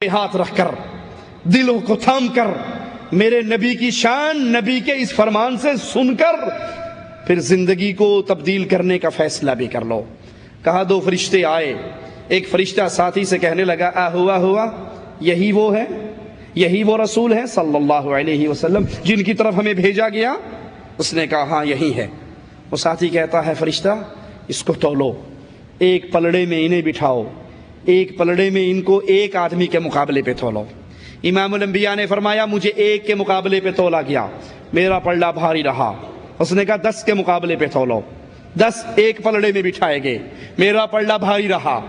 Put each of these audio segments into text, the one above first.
ہاتھ رکھ کر دلوں کو تھام کر میرے نبی کی شان، نبی کے اس فرمان سے سن کر پھر زندگی کو تبدیل کرنے کا فیصلہ بھی کر لو۔ کہا دو فرشتے آئے، ایک فرشتہ ساتھی سے کہنے لگا ہوا یہی وہ ہے، یہی وہ رسول ہے صلی اللہ علیہ وسلم جن کی طرف ہمیں بھیجا گیا؟ اس نے کہا ہاں یہی ہے۔ وہ ساتھی کہتا ہے فرشتہ اس کو تولو، ایک پلڑے میں انہیں بٹھاؤ، ایک پلڑے میں ان کو ایک آدمی کے مقابلے پہ تولو۔ امام الانبیاء نے فرمایا مجھے ایک کے مقابلے پہ تولا گیا، میرا پلڑا بھاری رہا۔ اس نے کہا 10 کے مقابلے پہ تولو، 10 ایک پلڑے میں بٹھائے گئے، میرا پلڑا بھاری رہا۔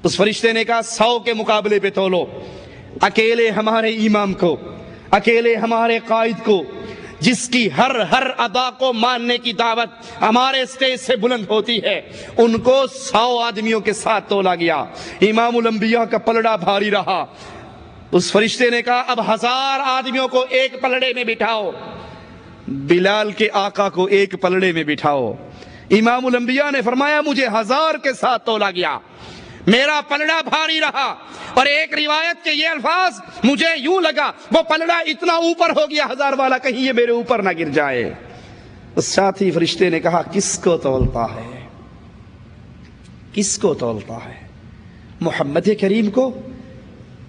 اس فرشتے نے کہا 100 کے مقابلے پہ تولو، اکیلے ہمارے امام کو، اکیلے ہمارے قائد کو، جس کی ہر ادا کو ماننے کی دعوت ہمارے اسٹیج سے بلند ہوتی ہے، ان کو 100 آدمیوں کے ساتھ تولا گیا۔ امام الانبیاء کا پلڑا بھاری رہا۔ اس فرشتے نے کہا اب 1000 آدمیوں کو ایک پلڑے میں بٹھاؤ، بلال کے آقا کو ایک پلڑے میں بٹھاؤ۔ امام الانبیاء نے فرمایا مجھے 1000 کے ساتھ تولا گیا، میرا پلڑا بھاری رہا۔ اور ایک روایت کے یہ الفاظ مجھے یوں لگا وہ پلڑا اتنا اوپر ہو گیا 1000 والا کہیں یہ میرے اوپر نہ گر جائے۔ اس ساتھی فرشتے نے کہا کس کو تولتا ہے، کس کو تولتا ہے؟ محمد کریم کو؟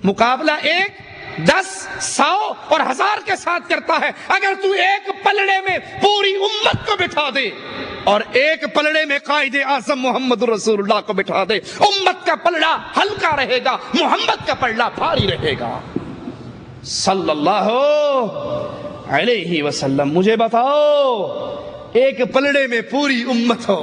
مقابلہ 1 10 100 اور 1000 کے ساتھ کرتا ہے۔ اگر تو ایک پلڑے میں پوری امت کو بٹھا دے اور ایک پلڑے میں قائد اعظم محمد رسول اللہ کو بٹھا دے، امت کا پلڑا ہلکا رہے گا، محمد کا پلڑا بھاری رہے گا صلی اللہ علیہ وسلم۔ مجھے بتاؤ ایک پلڑے میں پوری امت ہو،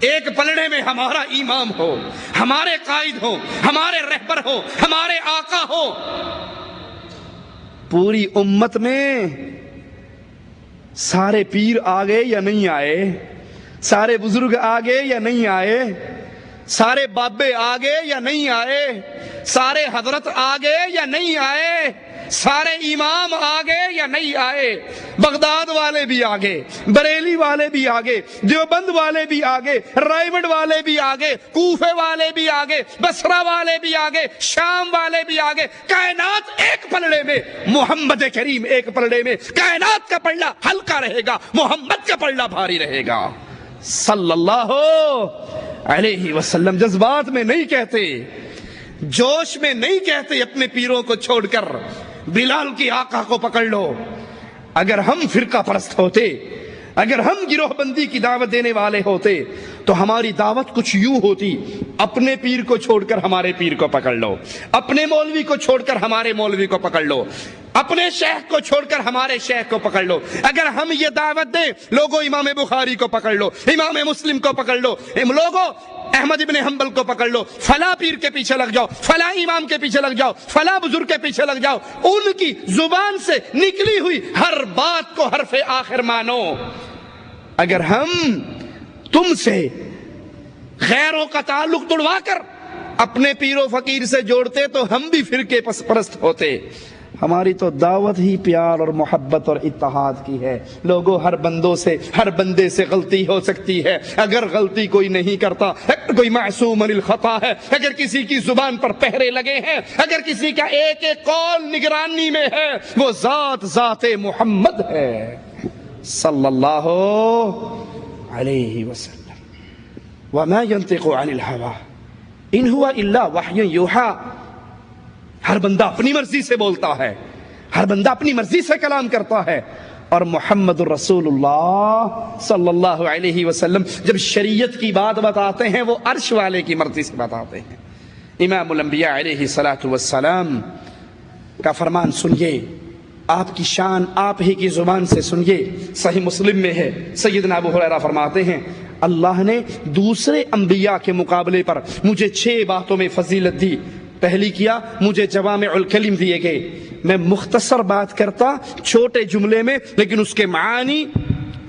ایک پلڑے میں ہمارا امام ہو، ہمارے قائد ہو، ہمارے رہبر ہو، ہمارے آقا ہو، پوری امت میں سارے پیر آگے یا نہیں آئے، سارے بزرگ آگے یا نہیں آئے، سارے بابے آگے یا نہیں آئے، سارے حضرت آگے یا نہیں آئے، سارے امام آگے یا نہیں آئے، بغداد والے بھی آگے، بریلی والے بھی آگے، دیوبند والے بھی آگے، رائے گڑھ والے بھی آگے، کوفے والے بھی آگے، بصرہ والے بھی آگے، شام والے بھی آگے۔ کائنات ایک پلڑے میں، محمد کریم ایک پلڑے میں، کائنات کا پلڑا ہلکا رہے گا، محمد کا پلڑا بھاری رہے گا صلی اللہ علیہ وسلم۔ جذبات میں نہیں کہتے، جوش میں نہیں کہتے اپنے پیروں کو چھوڑ کر بلال کی آقا کو پکڑ لو۔ اگر ہم فرقہ پرست ہوتے، اگر ہم گروہ بندی کی دعوت دینے والے ہوتے تو ہماری دعوت کچھ یوں ہوتی، اپنے پیر کو چھوڑ کر ہمارے پیر کو پکڑ لو، اپنے مولوی کو چھوڑ کر ہمارے مولوی کو پکڑ لو، اپنے شیخ کو چھوڑ کر ہمارے شیخ کو پکڑ لو۔ اگر ہم یہ دعوت دیں لوگوں امام بخاری کو پکڑ لو، امام مسلم کو پکڑ لو، لوگوں احمد ابن حنبل کو پکڑ لو، فلاں پیر کے پیچھے لگ جاؤ، فلاں امام کے پیچھے لگ جاؤ، فلاں بزرگ کے پیچھے لگ جاؤ، ان کی زبان سے نکلی ہوئی ہر بات کو حرف آخر مانو۔ اگر ہم تم سے غیروں کا تعلق توڑوا کر اپنے پیر و فقیر سے جوڑتے تو ہم بھی فرقے پرست ہوتے۔ ہماری تو دعوت ہی پیار اور محبت اور اتحاد کی ہے۔ لوگوں ہر بندے سے غلطی ہو سکتی ہے، اگر غلطی کوئی نہیں کرتا، کوئی معصوم عن الخطا ہے، اگر کسی کی زبان پر پہرے لگے ہیں، اگر کسی کا ایک ایک قول نگرانی میں ہے، وہ ذات محمد ہے صلی اللہ علیہ وسلم۔ وما ينطق عن الهوى ان هو الا وحی یوحی۔ ہر بندہ اپنی مرضی سے بولتا ہے، ہر بندہ اپنی مرضی سے کلام کرتا ہے، اور محمد الرسول اللہ صلی اللہ علیہ وسلم جب شریعت کی بات بتاتے ہیں وہ عرش والے کی مرضی سے بتاتے ہیں۔ امام الانبیاء علیہ الصلاۃ والسلام کا فرمان سنیے، آپ کی شان آپ ہی کی زبان سے سنیے۔ صحیح مسلم میں ہے، سیدنا ابو ہریرہ فرماتے ہیں اللہ نے دوسرے انبیاء کے مقابلے پر مجھے 6 باتوں میں فضیلت دی۔ پہلی کیا، مجھے جوامع الکلم دیے گئے، میں مختصر بات کرتا چھوٹے جملے میں لیکن اس کے معانی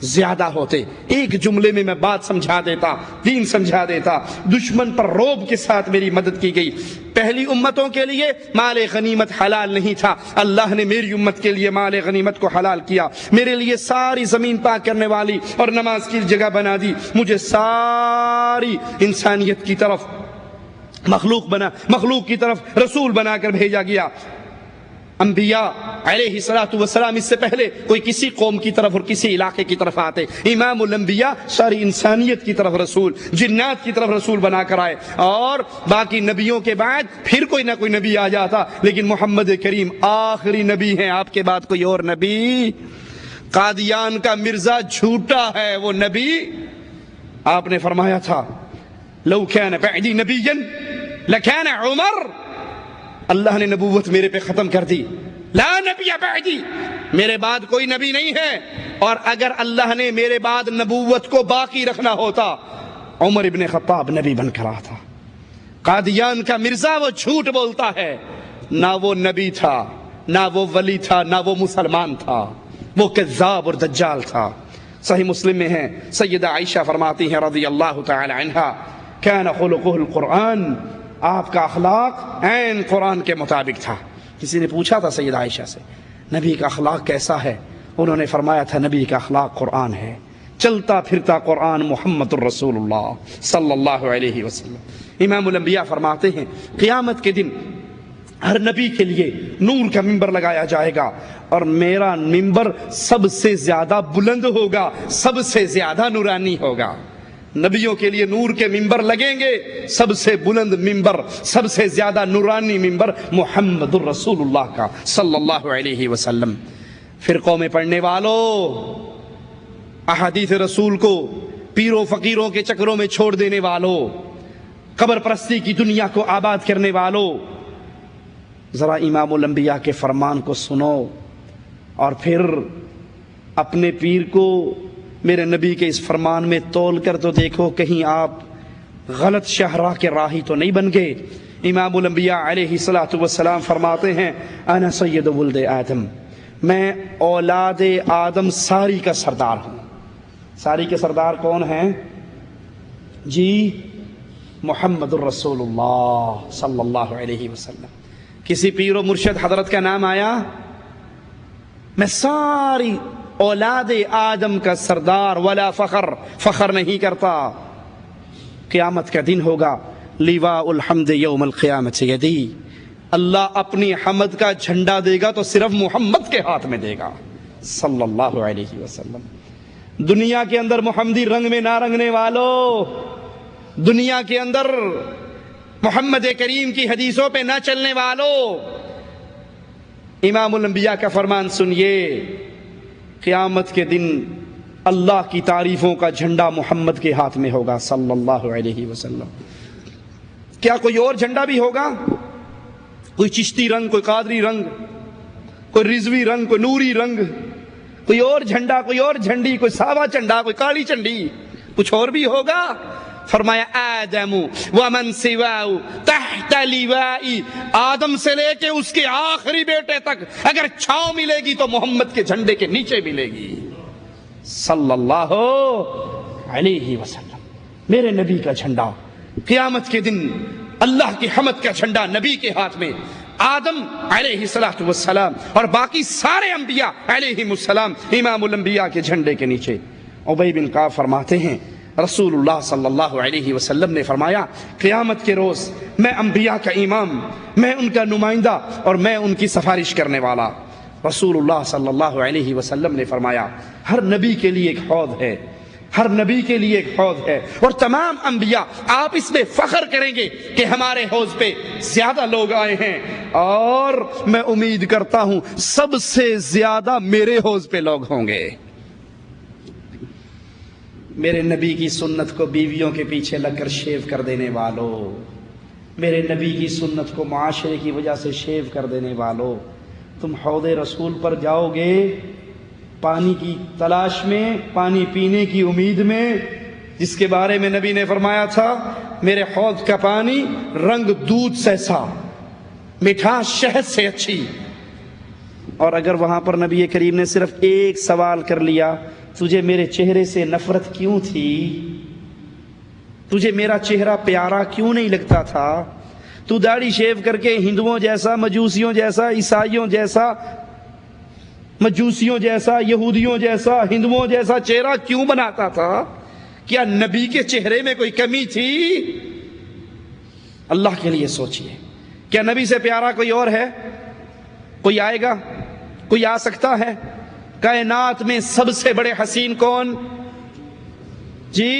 زیادہ ہوتے، ایک جملے میں بات سمجھا دیتا، دین سمجھا دیتا۔ دشمن پر رعب کے ساتھ میری مدد کی گئی۔ پہلی امتوں کے لیے مال غنیمت حلال نہیں تھا، اللہ نے میری امت کے لیے مال غنیمت کو حلال کیا، میرے لیے ساری زمین پاک کرنے والی اور نماز کی جگہ بنا دی، مجھے ساری انسانیت کی طرف مخلوق بنا، مخلوق کی طرف رسول بنا کر بھیجا گیا۔ انبیاء علیہ الصلوۃ والسلام اس سے پہلے کوئی کسی قوم کی طرف اور کسی علاقے کی طرف آتے، امام الانبیاء ساری انسانیت کی طرف رسول، جنات کی طرف رسول بنا کر آئے، اور باقی نبیوں کے بعد پھر کوئی نہ کوئی نبی آ جاتا، لیکن محمد کریم آخری نبی ہیں، آپ کے بعد کوئی اور نبی۔ قادیان کا مرزا جھوٹا ہے وہ نبی، آپ نے فرمایا تھا لو کان بعدی نبیا لکان عمر، اللہ نے نبوت میرے پہ ختم کر دی، لا نبی بعدی، میرے بعد کوئی نبی نہیں ہے، اور اگر اللہ نے میرے بعد نبوت کو باقی رکھنا ہوتا عمر ابن خطاب نبی بن کر آتا۔ قادیان کا مرزا وہ جھوٹ بولتا ہے، نہ وہ نبی تھا، نہ وہ ولی تھا، نہ وہ مسلمان تھا، وہ کذاب اور دجال تھا۔ صحیح مسلم میں ہے، سیدہ عائشہ فرماتی ہیں رضی اللہ تعالی عنہا، کان خلقہ القرآن، آپ کا اخلاق عین قرآن کے مطابق تھا۔ کسی نے پوچھا تھا سیدہ عائشہ سے نبی کا اخلاق کیسا ہے، انہوں نے فرمایا تھا نبی کا اخلاق قرآن ہے، چلتا پھرتا قرآن محمد الرسول اللہ صلی اللہ علیہ وسلم۔ امام الانبیاء فرماتے ہیں قیامت کے دن ہر نبی کے لیے نور کا ممبر لگایا جائے گا، اور میرا ممبر سب سے زیادہ بلند ہوگا، سب سے زیادہ نورانی ہوگا۔ نبیوں کے لیے نور کے ممبر لگیں گے، سب سے بلند ممبر، سب سے زیادہ نورانی ممبر محمد الرسول اللہ کا صلی اللہ علیہ وسلم۔ فرقوں میں پڑھنے والوں، احادیث رسول کو پیروں فقیروں کے چکروں میں چھوڑ دینے والوں، قبر پرستی کی دنیا کو آباد کرنے والوں، ذرا امام الانبیاء کے فرمان کو سنو، اور پھر اپنے پیر کو میرے نبی کے اس فرمان میں تول کر تو دیکھو کہیں آپ غلط شاہراہ کے راہی تو نہیں بن گئے۔ امام الانبیاء علیہ الصلوۃ والسلام فرماتے ہیں انا سید ولد آدم، میں اولاد آدم ساری کا سردار ہوں۔ ساری کے سردار کون ہیں جی؟ محمد الرسول اللہ صلی اللہ علیہ وسلم۔ کسی پیر و مرشد حضرت کا نام آیا؟ میں ساری اولاد آدم کا سردار، ولا فخر، فخر نہیں کرتا۔ قیامت کا دن ہوگا، لیواء الحمد یوم القیامت یدی، اللہ اپنی حمد کا جھنڈا دے گا تو صرف محمد کے ہاتھ میں دے گا صلی اللہ علیہ وسلم۔ دنیا کے اندر محمدی رنگ میں نہ رنگنے والوں، دنیا کے اندر محمد کریم کی حدیثوں پہ نہ چلنے والوں، امام الانبیاء کا فرمان سنیے، قیامت کے دن اللہ کی تعریفوں کا جھنڈا محمد کے ہاتھ میں ہوگا صلی اللہ علیہ وسلم۔ کیا کوئی اور جھنڈا بھی ہوگا؟ کوئی چشتی رنگ، کوئی قادری رنگ، کوئی رضوی رنگ، کوئی نوری رنگ، کوئی اور جھنڈا، کوئی اور جھنڈی، کوئی ساوا جھنڈا، کوئی کالی جھنڈی، کچھ اور بھی ہوگا؟ فرمایا آدم ومن سواہ تحت لیوائی، آدم سے لے کے اس کے آخری بیٹے تک اگر چھاؤں ملے گی تو محمد کے جھنڈے کے نیچے ملے گی صلی اللہ علیہ وسلم۔ میرے نبی کا جھنڈا قیامت کے دن، اللہ کی حمد کا جھنڈا نبی کے ہاتھ میں، آدم علیہ الصلوۃ والسلام اور باقی سارے انبیاء علیہم السلام امام الانبیاء کے جھنڈے کے نیچے۔ ابی بن کعب فرماتے ہیں رسول اللہ صلی اللہ علیہ وسلم نے فرمایا قیامت کے روز میں انبیاء کا امام، میں ان کا نمائندہ اور میں ان کی سفارش کرنے والا۔ رسول اللہ صلی اللہ علیہ وسلم نے فرمایا ہر نبی کے لیے ایک حوض ہے، ہر نبی کے لیے ایک حوض ہے، اور تمام انبیاء آپ اس میں فخر کریں گے کہ ہمارے حوض پہ زیادہ لوگ آئے ہیں، اور میں امید کرتا ہوں سب سے زیادہ میرے حوض پہ لوگ ہوں گے۔ میرے نبی کی سنت کو بیویوں کے پیچھے لگ کر شیو کر دینے والوں، میرے نبی کی سنت کو معاشرے کی وجہ سے شیو کر دینے والوں، تم حوض رسول پر جاؤ گے پانی کی تلاش میں، پانی پینے کی امید میں، جس کے بارے میں نبی نے فرمایا تھا میرے حوض کا پانی رنگ دودھ سیسا، مٹھاس شہد سے اچھی۔ اور اگر وہاں پر نبی کریم نے صرف ایک سوال کر لیا، تجھے میرے چہرے سے نفرت کیوں تھی؟ تجھے میرا چہرہ پیارا کیوں نہیں لگتا تھا؟ تو داڑھی شیو کر کے ہندوؤں جیسا، مجوسیوں جیسا، عیسائیوں جیسا، مجوسیوں جیسا، یہودیوں جیسا، ہندوؤں جیسا چہرہ کیوں بناتا تھا؟ کیا نبی کے چہرے میں کوئی کمی تھی؟ اللہ کے لیے سوچئے، کیا نبی سے پیارا کوئی اور ہے؟ کوئی آئے گا؟ کوئی آ سکتا ہے؟ کائنات میں سب سے بڑے حسین کون؟ جی،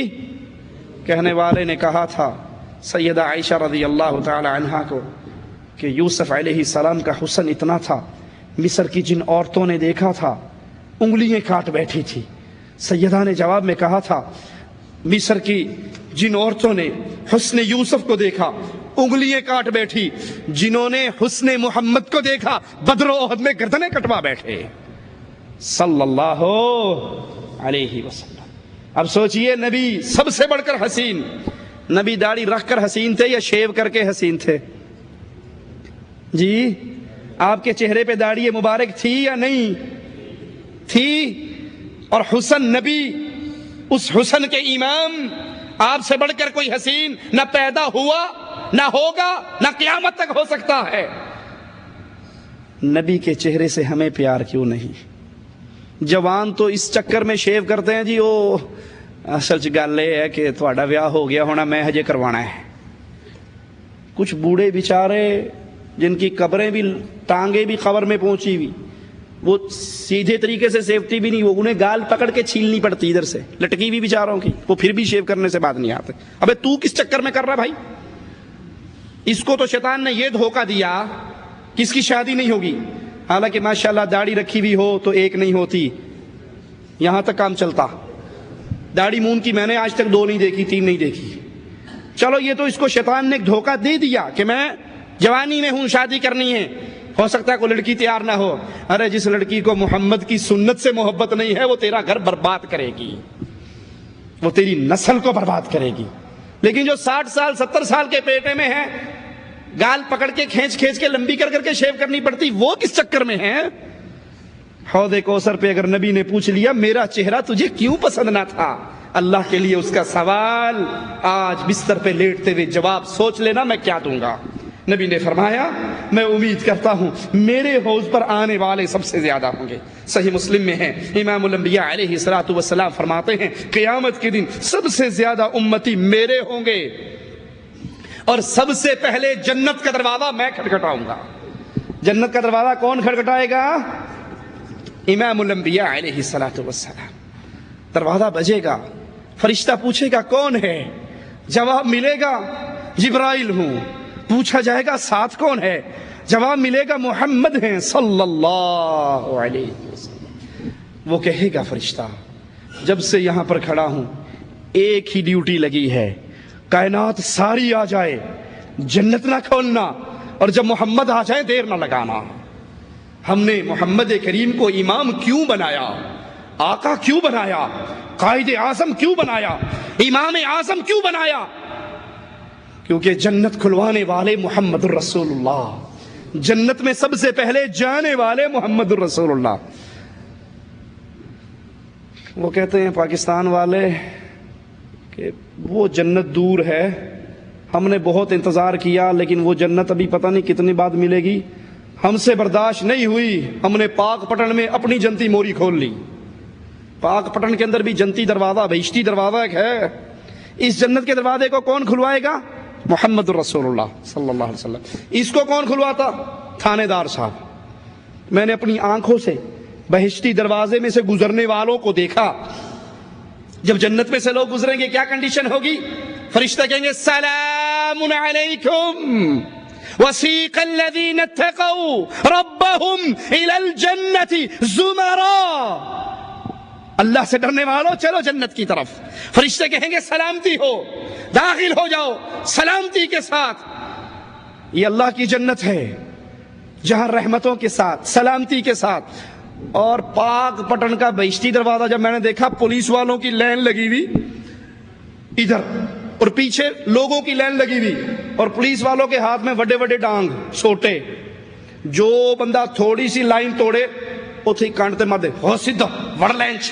کہنے والے نے کہا تھا سیدہ عائشہ رضی اللہ تعالی عنہا کو کہ یوسف علیہ السلام کا حسن اتنا تھا، مصر کی جن عورتوں نے دیکھا تھا انگلیاں کاٹ بیٹھی تھی۔ سیدہ نے جواب میں کہا تھا مصر کی جن عورتوں نے حسن یوسف کو دیکھا انگلیاں کاٹ بیٹھی، جنہوں نے حسن محمد کو دیکھا بدر و احد میں گردنیں کٹوا بیٹھے صلی اللہ علیہ وسلم۔ اب سوچئے نبی سب سے بڑھ کر حسین، نبی داڑھی رکھ کر حسین تھے یا شیو کر کے حسین تھے؟ جی، آپ کے چہرے پہ داڑھی مبارک تھی یا نہیں تھی؟ اور حسن نبی، اس حسن کے امام، آپ سے بڑھ کر کوئی حسین نہ پیدا ہوا، نہ ہوگا، نہ قیامت تک ہو سکتا ہے۔ نبی کے چہرے سے ہمیں پیار کیوں نہیں؟ جوان تو اس چکر میں شیو کرتے ہیں جی، وہ اصل گل یہ ہے کہ تھوڑا ویاہ ہو گیا ہونا، میں ہجے کروانا ہے۔ کچھ بوڑھے بیچارے جن کی قبریں بھی، ٹانگیں بھی قبر میں پہنچی ہوئی، وہ سیدھے طریقے سے سیفٹی بھی نہیں، وہ انہیں گال پکڑ کے چھیلنی پڑتی ادھر سے، لٹکی ہوئی بیچاروں کی، وہ پھر بھی شیو کرنے سے بات نہیں آتے۔ ابے تو کس چکر میں کر رہا بھائی؟ اس کو تو شیطان نے یہ دھوکہ دیا کہ اس کی شادی نہیں ہوگی، حالانکہ ماشاءاللہ داڑھی رکھی ہوئی ہو تو ایک نہیں ہوتی، یہاں تک کام چلتا۔ داڑھی مون کی میں نے آج تک 2 نہیں دیکھی، 3 نہیں دیکھی۔ چلو یہ تو اس کو شیطان نے ایک دھوکہ دے دیا کہ میں جوانی میں ہوں، شادی کرنی ہے، ہو سکتا ہے کوئی لڑکی تیار نہ ہو۔ ارے جس لڑکی کو محمد کی سنت سے محبت نہیں ہے وہ تیرا گھر برباد کرے گی، وہ تیری نسل کو برباد کرے گی۔ لیکن جو 60 سال 70 سال کے پیٹے میں ہے، گال پکڑ کے کھینچ کھینچ کے لمبی کر کر کے شیو کرنی پڑتی، وہ کس چکر میں ہے؟ حوض کوثر پہ اگر نبی نے پوچھ لیا میرا چہرہ تجھے کیوں پسند نہ تھا، اللہ کے لیے اس کا سوال آج بستر پہ لیٹتے ہوئے جواب سوچ لینا میں کیا دوں گا۔ نبی نے فرمایا میں امید کرتا ہوں میرے حوض پر آنے والے سب سے زیادہ ہوں گے۔ صحیح مسلم میں ہے، امام الانبیاء علیہ الصلوۃ والسلام فرماتے ہیں قیامت کے دن سب سے زیادہ امتی میرے ہوں گے، اور سب سے پہلے جنت کا دروازہ میں کھٹکھٹاؤں گا۔ جنت کا دروازہ کون کھٹکھٹائے گا؟ امام الانبیاء علیہ الصلوۃ والسلام۔ دروازہ بجے گا، فرشتہ پوچھے گا کون ہے؟ جواب ملے گا جبرائیل ہوں۔ پوچھا جائے گا ساتھ کون ہے؟ جواب ملے گا محمد ہیں صلی اللہ علیہ وسلم۔ وہ کہے گا فرشتہ جب سے یہاں پر کھڑا ہوں ایک ہی ڈیوٹی لگی ہے، کائنات ساری آ جائے جنت نہ کھولنا، اور جب محمد آ جائے دیر نہ لگانا۔ ہم نے محمد کریم کو امام کیوں بنایا، آقا کیوں بنایا، قائد اعظم کیوں بنایا، امام اعظم کیوں بنایا؟ کیونکہ جنت کھلوانے والے محمد الرسول اللہ، جنت میں سب سے پہلے جانے والے محمد الرسول اللہ۔ وہ کہتے ہیں پاکستان والے کہ وہ جنت دور ہے، ہم نے بہت انتظار کیا لیکن وہ جنت ابھی پتہ نہیں کتنی بعد ملے گی، ہم سے برداشت نہیں ہوئی، ہم نے پاک پٹن میں اپنی جنتی موری کھول لی۔ پاک پٹن کے اندر بھی جنتی دروازہ، بہشتی دروازہ ایک ہے۔ اس جنت کے دروازے کو کون کھلوائے گا؟ محمد الرسول اللہ صلی اللہ علیہ وسلم۔ اس کو کون کھلواتا؟ تھانے دار صاحب۔ میں نے اپنی آنکھوں سے بہشتی دروازے میں سے گزرنے والوں کو دیکھا۔ جب جنت میں سے لوگ گزریں گے کیا کنڈیشن ہوگی؟ فرشتہ کہیں گے سلام علیکم وسیق الذین اتقوا ربهم الى الجنة زمرا۔ اللہ سے ڈرنے والوں چلو جنت کی طرف۔ فرشتے کہیں گے سلامتی ہو، داخل ہو جاؤ سلامتی کے ساتھ۔ یہ اللہ کی جنت ہے جہاں رحمتوں کے ساتھ، سلامتی کے ساتھ۔ اور پاک پٹن کا بہشتی دروازہ جب میں نے دیکھا، پولیس والوں کی لائن لگی ہوئی ادھر، اور پیچھے لوگوں کی لائن لگی ہوئی، اور پولیس والوں کے ہاتھ میں بڑے بڑے ڈانگ چھوٹے۔ جو بندہ تھوڑی سی لائن توڑے اتھی کانٹتے مار دے، ہو سیدھا وڑ لینچ۔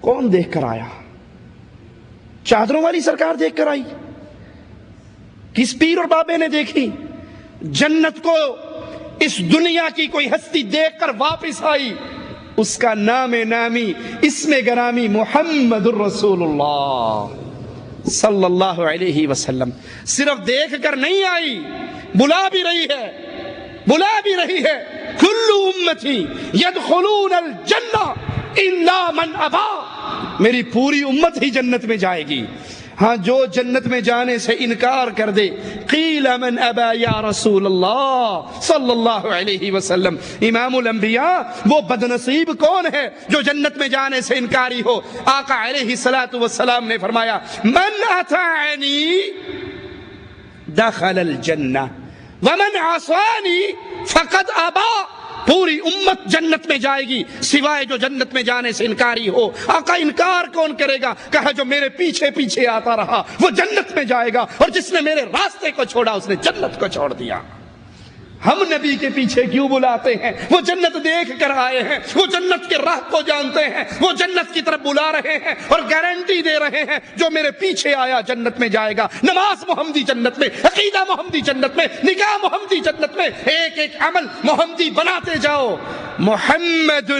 کون دیکھ کر آیا؟ چادروں والی سرکار دیکھ کر آئی؟ کس پیر اور بابے نے دیکھی؟ جنت کو اس دنیا کی کوئی ہستی دیکھ کر واپس آئی، اس کا نام نامی، اسم گرامی محمد الرسول اللہ صلی اللہ علیہ وسلم۔ صرف دیکھ کر نہیں آئی، بلا بھی رہی ہے کل امتی یدخلون الجنہ الا من ابا، میری پوری امت ہی جنت میں جائے گی، ہاں جو جنت میں جانے سے انکار کر دے۔ قیل من ابا یا رسول اللہ صلی اللہ علیہ وسلم، امام الانبیاء وہ بدنصیب کون ہے جو جنت میں جانے سے انکاری ہو؟ آقا علیہ السلام نے فرمایا من اطاعنی دخل الجنہ ومن عصانی فقد ابا، پوری امت جنت میں جائے گی سوائے جو جنت میں جانے سے انکاری ہو۔ آقا انکار کون کرے گا؟ کہا جو میرے پیچھے پیچھے آتا رہا وہ جنت میں جائے گا، اور جس نے میرے راستے کو چھوڑا اس نے جنت کو چھوڑ دیا۔ ہم نبی کے پیچھے کیوں بلاتے ہیں؟ وہ جنت دیکھ کر آئے ہیں، وہ جنت کے راہ کو جانتے ہیں، وہ جنت کی طرف بلا رہے ہیں اور گارنٹی دے رہے ہیں جو میرے پیچھے آیا جنت میں جائے گا۔ نماز محمدی جنت میں، عقیدہ محمدی جنت میں، نکاح محمدی جنت میں، ایک ایک عمل محمدی بناتے جاؤ۔ محمد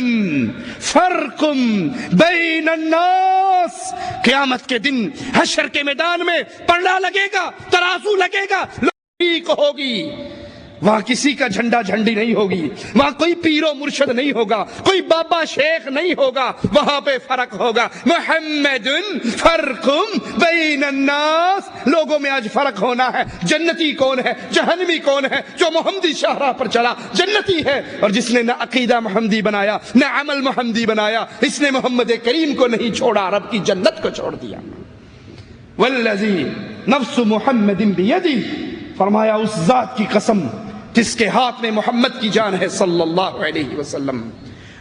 فرق بین الناس، قیامت کے دن حشر کے میدان میں پلڑا لگے گا، ترازو لگے گا، ٹھیک ہوگی۔ وہاں کسی کا جھنڈا جھنڈی نہیں ہوگی، وہاں کوئی پیر و مرشد نہیں ہوگا، کوئی بابا شیخ نہیں ہوگا، وہاں پہ فرق ہوگا۔ محمد فرق بین الناس، لوگوں میں آج فرق ہونا ہے، جنتی کون ہے، جہنمی کون ہے؟ جو محمدی شاہراہ پر چلا جنتی ہے، اور جس نے نہ عقیدہ محمدی بنایا نہ عمل محمدی بنایا، اس نے محمد کریم کو نہیں چھوڑا، رب کی جنت کو چھوڑ دیا۔ والذی نفس محمد بیدی، فرمایا اس ذات کی قسم جس کے ہاتھ میں محمد کی جان ہے صلی اللہ علیہ وسلم،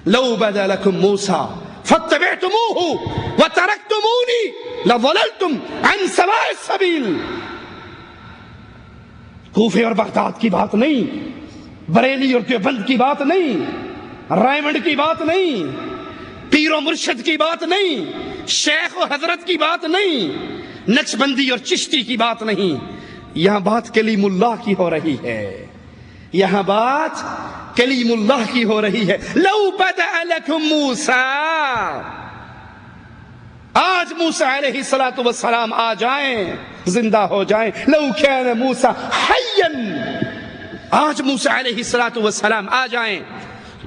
لو بدا لکم موسیٰ فاتبعتموہ وترکتمونی لضللتم عن سواء السبیل۔ کوفے اور بغداد کی بات نہیں، بریلی اور دیوبند کی بات نہیں، رائمنڈ کی بات نہیں، پیر و مرشد کی بات نہیں، شیخ و حضرت کی بات نہیں، نقشبندی اور چشتی کی بات نہیں، یہاں بات کلیم اللہ کی ہو رہی ہے، یہاں بات کلیم اللہ کی ہو رہی ہے۔ لو بدأ لکم موسیٰ، آج موسیٰ علیہ السلام آ جائیں، زندہ ہو جائیں، لو کان موسیٰ حیا، آج موسیٰ علیہ السلام آ جائیں،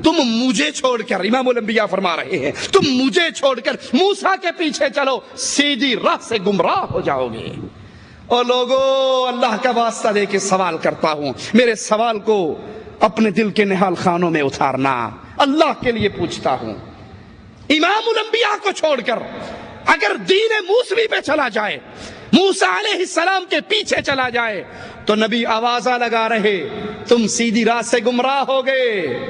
تم مجھے چھوڑ کر، امام الانبیاء فرما رہے ہیں، تم مجھے چھوڑ کر موسیٰ کے پیچھے چلو، سیدھی راہ سے گمراہ ہو جاؤ گے۔ اور لوگوں، اللہ کا واسطہ دے کے سوال کرتا ہوں، میرے سوال کو اپنے دل کے نہال خانوں میں اتارنا، اللہ کے لیے پوچھتا ہوں۔ امام الانبیاء کو چھوڑ کر اگر دین موسوی پہ چلا جائے، موسیٰ علیہ السلام کے پیچھے چلا جائے، تو نبی آوازہ لگا رہے تم سیدھی راہ سے گمراہ ہو گئے،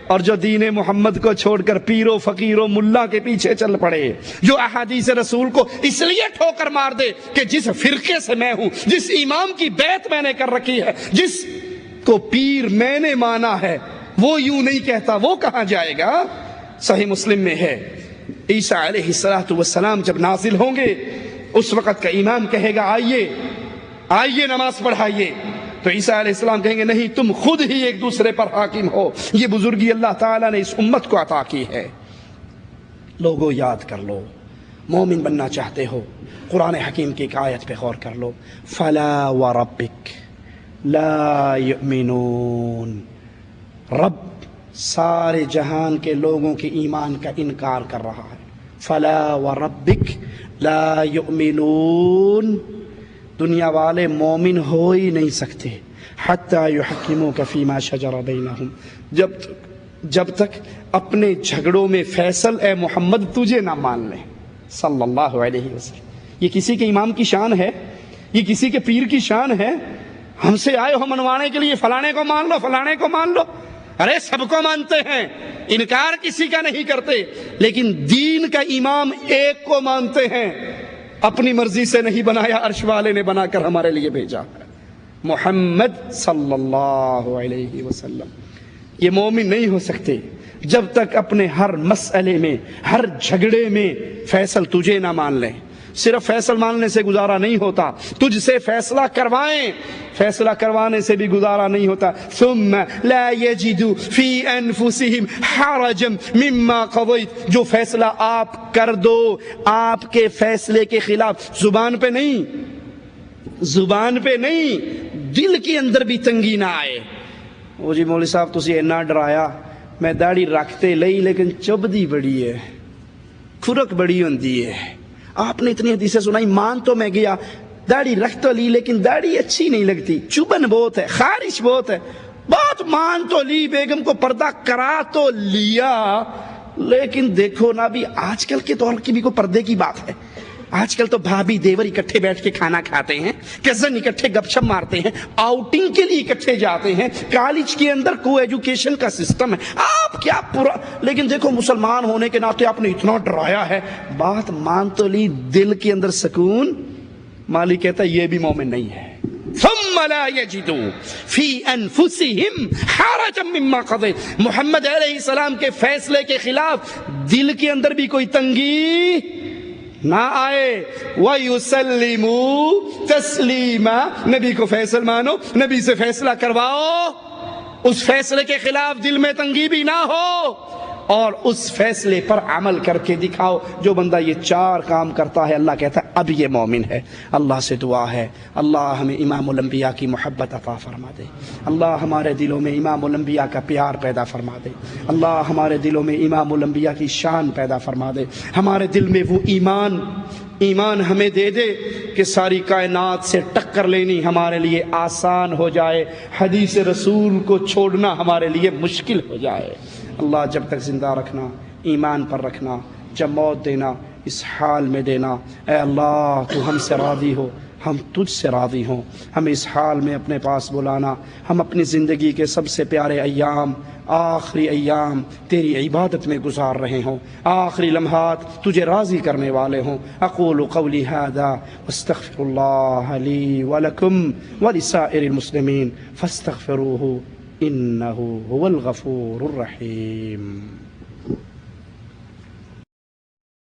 اور جو دین محمد کو چھوڑ کر پیر و فقیر و ملا کے پیچھے چل پڑے، جو احادیث رسول کو اس لیے ٹھوکر مار دے کہ جس فرقے سے میں ہوں، جس امام کی بیعت میں نے کر رکھی ہے، جس کو پیر میں نے مانا ہے، وہ یوں نہیں کہتا، وہ کہاں جائے گا؟ صحیح مسلم میں ہے، عیسیٰ علیہ السلام جب نازل ہوں گے، اس وقت کا امام کہے گا آئیے نماز پڑھائیے، تو عیسیٰ علیہ السلام کہیں گے نہیں، تم خود ہی ایک دوسرے پر حاکم ہو۔ یہ بزرگی اللہ تعالیٰ نے اس امت کو عطا کی ہے۔ لوگوں یاد کر لو، مومن بننا چاہتے ہو، قرآن حکیم کی ایک آیت پہ غور کر لو، فلا وربک لا یؤمنون، رب سارے جہان کے لوگوں کے ایمان کا انکار کر رہا ہے۔ فلا وربک لا یؤمنون، دنیا والے مومن ہو ہی نہیں سکتے، حتی یحکموک فیما شجر بینہم، جب تک اپنے جھگڑوں میں فیصل اے محمد تجھے نہ مان لیں صلی اللہ علیہ وسلم۔ یہ کسی کے امام کی شان ہے؟ یہ کسی کے پیر کی شان ہے؟ ہم سے آئے ہو منوانے کے لیے فلانے کو مان لو، فلانے کو مان لو، ارے سب کو مانتے ہیں، انکار کسی کا نہیں کرتے، لیکن دین کا امام ایک کو مانتے ہیں، اپنی مرضی سے نہیں بنایا، عرش والے نے بنا کر ہمارے لیے بھیجا ہے، محمد صلی اللہ علیہ وسلم۔ یہ مومن نہیں ہو سکتے جب تک اپنے ہر مسئلے میں، ہر جھگڑے میں فیصل تجھے نہ مان لیں۔ صرف فیصل ماننے سے گزارا نہیں ہوتا، تجھ سے فیصلہ کروائیں، فیصلہ کروانے سے بھی گزارا نہیں ہوتا۔ ثم لا يجدوا في انفسهم حرجا مما قضيت، جو فیصلہ آپ کر دو، آپ کے فیصلے کے خلاف، زبان پہ نہیں، زبان پہ نہیں، دل کے اندر بھی تنگی نہ آئے۔ وہ جی مولوی صاحب تسی اینا ڈرایا، میں داڑھی رکھتے لئی لیکن چبدی بڑی ہے، کھرک بڑی ہوندی ہے۔ آپ نے اتنی حدیثیں سنائی، مان تو میں گیا، داڑھی رکھ تو لی لیکن داڑھی اچھی نہیں لگتی، چبن بہت ہے، خارش بہت ہے، بہت مان تو لی، بیگم کو پردہ کرا تو لیا، لیکن دیکھو نا بھی آج کل کے دور کی بھی کوئی پردے کی بات ہے؟ آج کل تو بھابھی دیور اکٹھے بیٹھ کے کھانا کھاتے ہیں، کزن اکٹھے گپ شپ مارتے ہیں، آؤٹنگ کے لیے اکٹھے جاتے ہیں، کالج کے اندر کو ایجوکیشن کا سسٹم ہے، آپ کیا پورا، لیکن دیکھو مسلمان ہونے کے ناطے آپ نے اتنا ڈرایا ہے، بات مان تو لی، دل کے اندر سکون، مالی کہتا ہے یہ بھی مومن نہیں ہے۔ ثم لا يجدوا في انفسهم حرجا مما قضيت، محمد علیہ السلام کے فیصلے کے خلاف دل کے اندر بھی کوئی تنگی نہ آئے۔ وَيُسَلِّمُوا تَسْلِيمًا، نبی کو فیصل مانو، نبی سے فیصلہ کرواؤ، اس فیصلے کے خلاف دل میں تنگی بھی نہ ہو، اور اس فیصلے پر عمل کر کے دکھاؤ۔ جو بندہ یہ چار کام کرتا ہے، اللہ کہتا ہے اب یہ مومن ہے۔ اللہ سے دعا ہے اللہ ہمیں امام الانبیاء کی محبت عطا فرما دے، اللہ ہمارے دلوں میں امام الانبیاء کا پیار پیدا فرما دے، اللہ ہمارے دلوں میں امام الانبیاء کی شان پیدا فرما دے، ہمارے دل میں وہ ایمان ہمیں دے دے کہ ساری کائنات سے ٹکر لینی ہمارے لیے آسان ہو جائے، حدیث رسول کو چھوڑنا ہمارے لیے مشکل ہو جائے۔ اللہ جب تک زندہ رکھنا، ایمان پر رکھنا، جب موت دینا اس حال میں دینا۔ اے اللہ تو ہم سے راضی ہو، ہم تجھ سے راضی ہوں، ہمیں اس حال میں اپنے پاس بلانا، ہم اپنی زندگی کے سب سے پیارے ایام، آخری ایام تیری عبادت میں گزار رہے ہوں، آخری لمحات تجھے راضی کرنے والے ہوں۔ اقول قولی ھذا واستغفر اللہ لی ولکم ولسائر المسلمین فاستغفروہ انہ هو الغفور الرحیم۔